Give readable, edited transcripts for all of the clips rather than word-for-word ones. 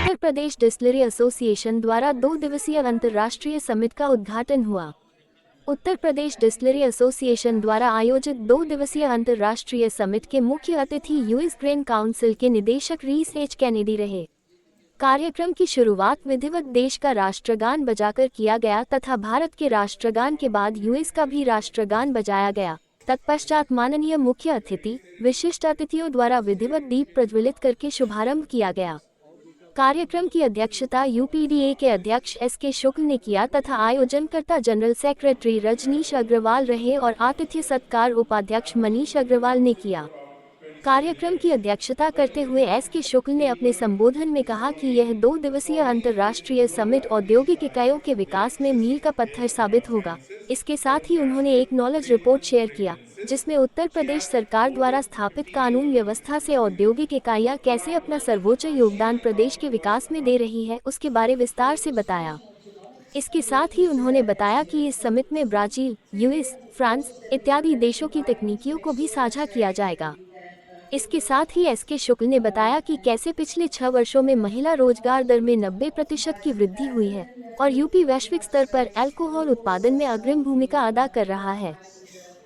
Uttar Pradesh distillery association द्वारा 2 दिवसीय अंतर्राष्ट्रीय समिट का उद्घाटन हुआ। उत्तर प्रदेश डिस्टिलरी एसोसिएशन द्वारा आयोजित 2 दिवसीय अंतर्राष्ट्रीय समिट के मुख्य अतिथि यूएस ग्रेन काउंसिल के निदेशक रीस एच कैनेडी रहे। कार्यक्रम की शुरुआत विधिवत देश का राष्ट्रगान बजाकर किया गया तथा भारत के राष्ट्रगान के बाद यूएस का भी राष्ट्रगान बजाया गया। तत्पश्चात माननीय मुख्य अतिथि, विशिष्ट अतिथियों द्वारा विधिवत दीप प्रज्वलित करके शुभारंभ किया गया। कार्यक्रम की अध्यक्षता यूपीडीए के अध्यक्ष एस.के. शुक्ल ने किया तथा आयोजनकर्ता जनरल सेक्रेटरी रजनीश अग्रवाल रहे और आतिथ्य सत्कार उपाध्यक्ष मनीष अग्रवाल ने किया। कार्यक्रम की अध्यक्षता करते हुए एस.के. शुक्ल ने अपने संबोधन में कहा कि यह 2 दिवसीय अंतर्राष्ट्रीय समिट औद्योगिक इकाइयों के विकास में मील का पत्थर साबित होगा। इसके साथ ही उन्होंने एक नॉलेज रिपोर्ट शेयर किया, जिसमें उत्तर प्रदेश सरकार द्वारा स्थापित कानून व्यवस्था से औद्योगिक इकाइयां कैसे अपना सर्वोच्च योगदान प्रदेश के विकास में दे रही है, उसके बारे विस्तार से बताया। इसके साथ ही उन्होंने बताया कि इस समिट में ब्राजील, यूएस, फ्रांस इत्यादि देशों की तकनीकियों को भी साझा किया जाएगा। इसके साथ ही एस.के. शुक्ल ने बताया कि कैसे पिछले 6 वर्षों में महिला रोजगार दर में 90% की वृद्धि हुई है और यूपी वैश्विक स्तर पर अल्कोहल उत्पादन में अग्रिम भूमिका अदा कर रहा है।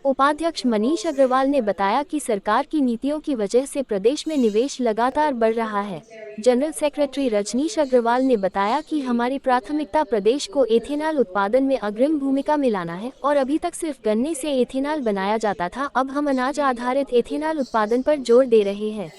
उपाध्यक्ष मनीष अग्रवाल ने बताया कि सरकार की नीतियों की वजह से प्रदेश में निवेश लगातार बढ़ रहा है। जनरल सेक्रेटरी रजनीश अग्रवाल ने बताया कि हमारी प्राथमिकता प्रदेश को एथेनॉल उत्पादन में अग्रिम भूमिका में लाना है और अभी तक सिर्फ गन्ने से एथेनॉल बनाया जाता था, अब हम अनाज आधारित एथेनॉल उत्पादन पर जोर दे रहे हैं।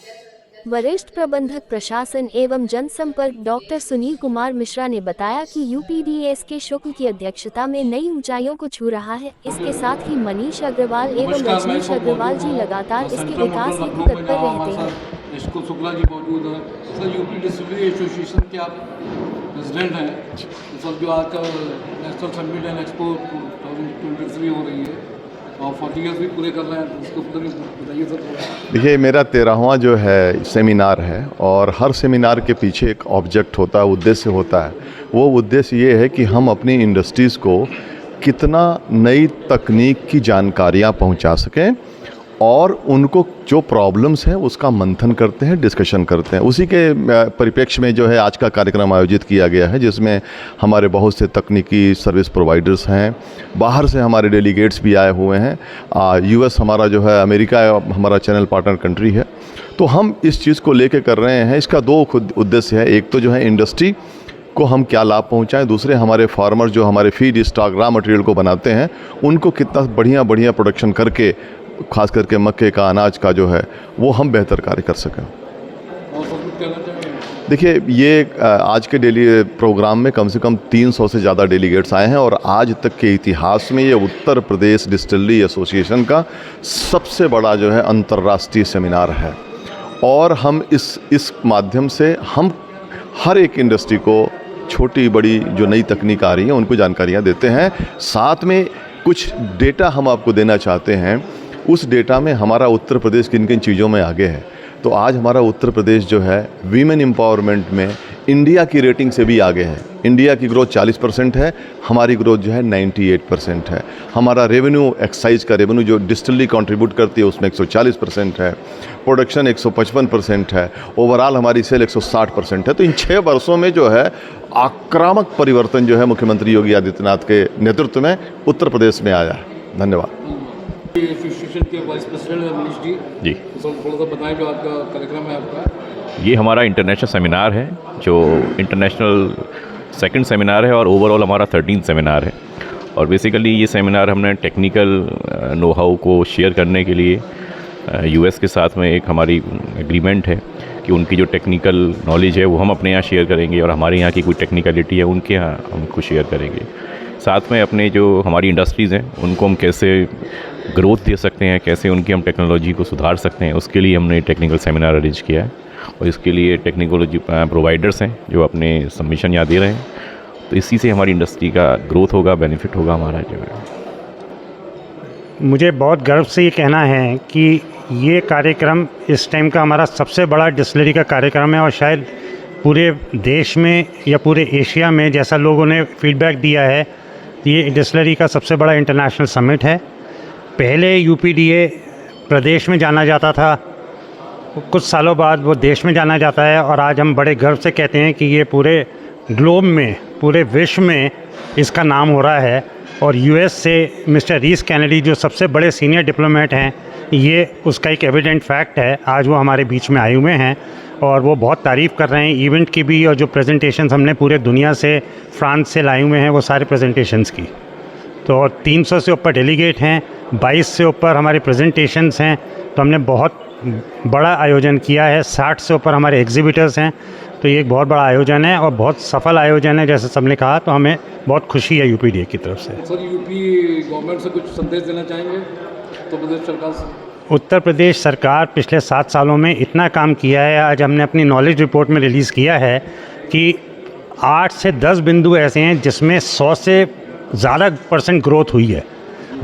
वरिष्ठ प्रबंधक प्रशासन एवं जनसंपर्क डॉक्टर सुनील कुमार मिश्रा ने बताया कि यूपीडीए एस.के. शुक्ल की अध्यक्षता में नई ऊंचाइयों को छू रहा है। इसके साथ ही मनीष अग्रवाल एवं रजनीश अग्रवाल जी लगातार इसके विकास हेतु तत्पर रहते हैं। इसको शुक्ला जी मौजूद है, सर यूपी डिस्टिलरी एसोसिएशन के आप प्रेसिडेंट हैं। सर जो आज का नेशनल समिट एंड एक्सपो 2023 हो रही है और 40 इयर्स भी पूरे कर रहे हैं, उसको बताइए सर। देखिए, मेरा 13वां जो है सेमिनार है और हर सेमिनार के पीछे एक ऑब्जेक्ट होता है, उद्देश्य होता है। वो उद्देश्य ये है कि हम अपनी इंडस्ट्रीज़ को कितना नई तकनीक की जानकारियाँ पहुँचा सकें और उनको जो प्रॉब्लम्स हैं उसका मंथन करते हैं, डिस्कशन करते हैं। उसी के परिप्रेक्ष्य में जो है आज का कार्यक्रम आयोजित किया गया है, जिसमें हमारे बहुत से तकनीकी सर्विस प्रोवाइडर्स हैं, बाहर से हमारे डेलीगेट्स भी आए हुए हैं। यूएस हमारा जो है, अमेरिका हमारा चैनल पार्टनर कंट्री है। तो हम इस चीज़ को लेके कर रहे हैं। इसका 2 उद्देश्य है। एक तो जो है इंडस्ट्री को हम क्या लाभ पहुंचाएं, दूसरे हमारे फार्मर जो हमारे फीड स्टॉक रॉ मटेरियल को बनाते हैं उनको कितना बढ़िया प्रोडक्शन करके, खास करके मक्के का, अनाज का जो है वो हम बेहतर कार्य कर सकें। देखिए, ये आज के डेली प्रोग्राम में कम से कम 300 से ज़्यादा डेलीगेट्स आए हैं और आज तक के इतिहास में ये उत्तर प्रदेश डिस्टिलरी एसोसिएशन का सबसे बड़ा जो है अंतर्राष्ट्रीय सेमिनार है। और हम इस माध्यम से हम हर एक इंडस्ट्री को छोटी बड़ी जो नई तकनीक आ रही है उनको जानकारियाँ देते हैं। साथ में कुछ डेटा हम आपको देना चाहते हैं। उस डेटा में हमारा उत्तर प्रदेश किन किन चीज़ों में आगे है। तो आज हमारा उत्तर प्रदेश जो है वीमेन एम्पावरमेंट में इंडिया की रेटिंग से भी आगे है। इंडिया की ग्रोथ 40% है, हमारी ग्रोथ जो है 98% है। हमारा रेवेन्यू, एक्साइज का रेवेन्यू जो डिस्टिलरी कंट्रीब्यूट करती है उसमें 140% है, प्रोडक्शन 155% है, ओवरऑल हमारी सेल 160% है। तो इन 6 वर्षों में जो है आक्रामक परिवर्तन जो है मुख्यमंत्री योगी आदित्यनाथ के नेतृत्व में उत्तर प्रदेश में आया है। धन्यवाद। एसोसिएशन के वाइस प्रेसिडेंट है मनीष जी, तो थोड़ा सा बताएं जो आपका कार्यक्रम है आपका। ये हमारा इंटरनेशनल सेमिनार है, जो इंटरनेशनल सेकंड सेमिनार है और ओवरऑल हमारा 13 सेमिनार है। और बेसिकली ये सेमिनार हमने टेक्निकल नो हाउ को शेयर करने के लिए यूएस के साथ में एक हमारी एग्रीमेंट है कि उनकी जो टेक्निकल नॉलेज है वो हम अपने यहाँ शेयर करेंगे और हमारे यहाँ की कोई टेक्निकलिटी है उनके यहाँ हम उनको शेयर करेंगे। साथ में अपने जो हमारी इंडस्ट्रीज़ हैं उनको हम कैसे ग्रोथ दे सकते हैं, कैसे उनकी हम टेक्नोलॉजी को सुधार सकते हैं, उसके लिए हमने टेक्निकल सेमिनार अरेंज किया है। और इसके लिए टेक्नोलॉजी प्रोवाइडर्स हैं जो अपने सबमिशन यहाँ दे रहे हैं। तो इसी से हमारी इंडस्ट्री का ग्रोथ होगा, बेनिफिट होगा हमारा जो है। मुझे बहुत गर्व से ये कहना है कि ये कार्यक्रम इस टाइम का हमारा सबसे बड़ा डिस्टिलरी का कार्यक्रम है और शायद पूरे देश में या पूरे एशिया में, जैसा लोगों ने फीडबैक दिया है, ये डिस्टिलरी का सबसे बड़ा इंटरनेशनल समिट है। पहले यूपीडीए प्रदेश में जाना जाता था, कुछ सालों बाद वो देश में जाना जाता है और आज हम बड़े गर्व से कहते हैं कि ये पूरे ग्लोब में, पूरे विश्व में इसका नाम हो रहा है। और यूएस से मिस्टर रीस कैनेडी जो सबसे बड़े सीनियर डिप्लोमेट हैं, ये उसका एक एविडेंट फैक्ट है। आज वो हमारे बीच में आए हुए हैं और वो बहुत तारीफ़ कर रहे हैं इवेंट की भी, और जो प्रेजेंटेशंस हमने पूरे दुनिया से, फ्रांस से लाए हुए हैं वो सारे प्रेजेंटेशंस की। तो 300 से ऊपर डेलीगेट हैं, 22 से ऊपर हमारे प्रेजेंटेशंस हैं। तो हमने बहुत बड़ा आयोजन किया है, 60 से ऊपर हमारे एग्जिबिटर्स हैं। तो ये एक बहुत बड़ा आयोजन है और बहुत सफल आयोजन है, जैसे सबने कहा। तो हमें बहुत खुशी है यूपीडीए की तरफ से। सर, यूपी गवर्नमेंट से कुछ संदेश देना चाहेंगे उत्तर प्रदेश सरकार से? उत्तर प्रदेश सरकार पिछले 7 सालों में इतना काम किया है। आज हमने अपनी नॉलेज रिपोर्ट में रिलीज़ किया है कि 8 से 10 बिंदु ऐसे हैं जिसमें 100 से ज़्यादा % ग्रोथ हुई है।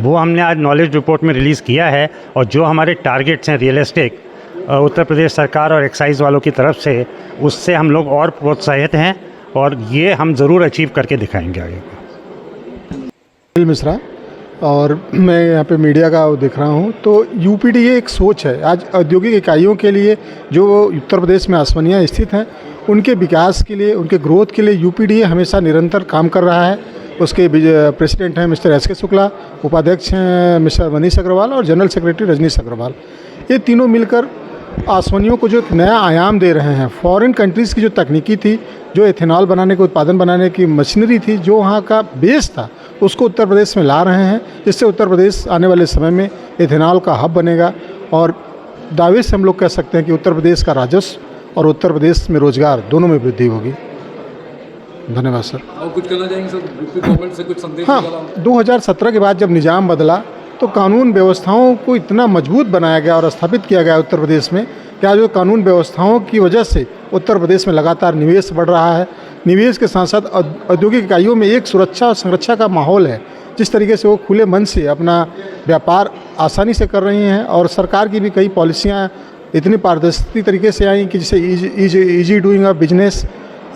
वो हमने आज नॉलेज रिपोर्ट में रिलीज़ किया है। और जो हमारे टारगेट्स हैं रियलिस्टिक उत्तर प्रदेश सरकार और एक्साइज वालों की तरफ से, उससे हम लोग और प्रोत्साहित हैं और ये हम ज़रूर अचीव करके दिखाएंगे आगे। अनिल मिश्रा, और मैं यहाँ पे मीडिया का देख रहा हूँ। तो यूपीडीए एक सोच है। आज औद्योगिक इकाइयों के लिए जो उत्तर प्रदेश में आसवनियाँ स्थित हैं, उनके विकास के लिए, उनके ग्रोथ के लिए यूपीडीए हमेशा निरंतर काम कर रहा है। उसके प्रेसिडेंट हैं मिस्टर एस के शुक्ला, उपाध्यक्ष हैं मिस्टर मनीष अग्रवाल और जनरल सेक्रेटरी रजनीश अग्रवाल। ये तीनों मिलकर आसवनियों को जो एक नया आयाम दे रहे हैं। फॉरेन कंट्रीज़ की जो तकनीकी थी, जो एथेनॉल बनाने के, उत्पादन बनाने की मशीनरी थी, जो वहाँ का बेस था, उसको उत्तर प्रदेश में ला रहे हैं, जिससे उत्तर प्रदेश आने वाले समय में एथेनॉल का हब बनेगा। और दावे से हम लोग कह सकते हैं कि उत्तर प्रदेश का राजस्व और उत्तर प्रदेश में रोजगार दोनों में वृद्धि होगी। धन्यवाद सर। और कुछ कहना चाहेंगे सर, यूपी गवर्नमेंट से कुछ संदेश? हाँ, 2017 के बाद जब निज़ाम बदला तो कानून व्यवस्थाओं को इतना मजबूत बनाया गया और स्थापित किया गया उत्तर प्रदेश में कि आज जो कानून व्यवस्थाओं की वजह से उत्तर प्रदेश में लगातार निवेश बढ़ रहा है। निवेश के साथ साथ औद्योगिक इकाइयों में एक सुरक्षा और संरक्षा का माहौल है। जिस तरीके से वो खुले मन से अपना व्यापार आसानी से कर रही हैं, और सरकार की भी कई पॉलिसियाँ इतनी पारदर्शी तरीके से आई कि जैसे ईजी डूइंग ऑफ बिजनेस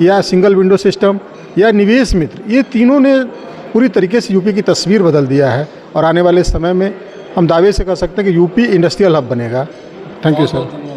या सिंगल विंडो सिस्टम या निवेश मित्र, ये तीनों ने पूरी तरीके से यूपी की तस्वीर बदल दिया है। और आने वाले समय में हम दावे से कह सकते हैं कि यूपी इंडस्ट्रियल हब बनेगा। Thank you sir.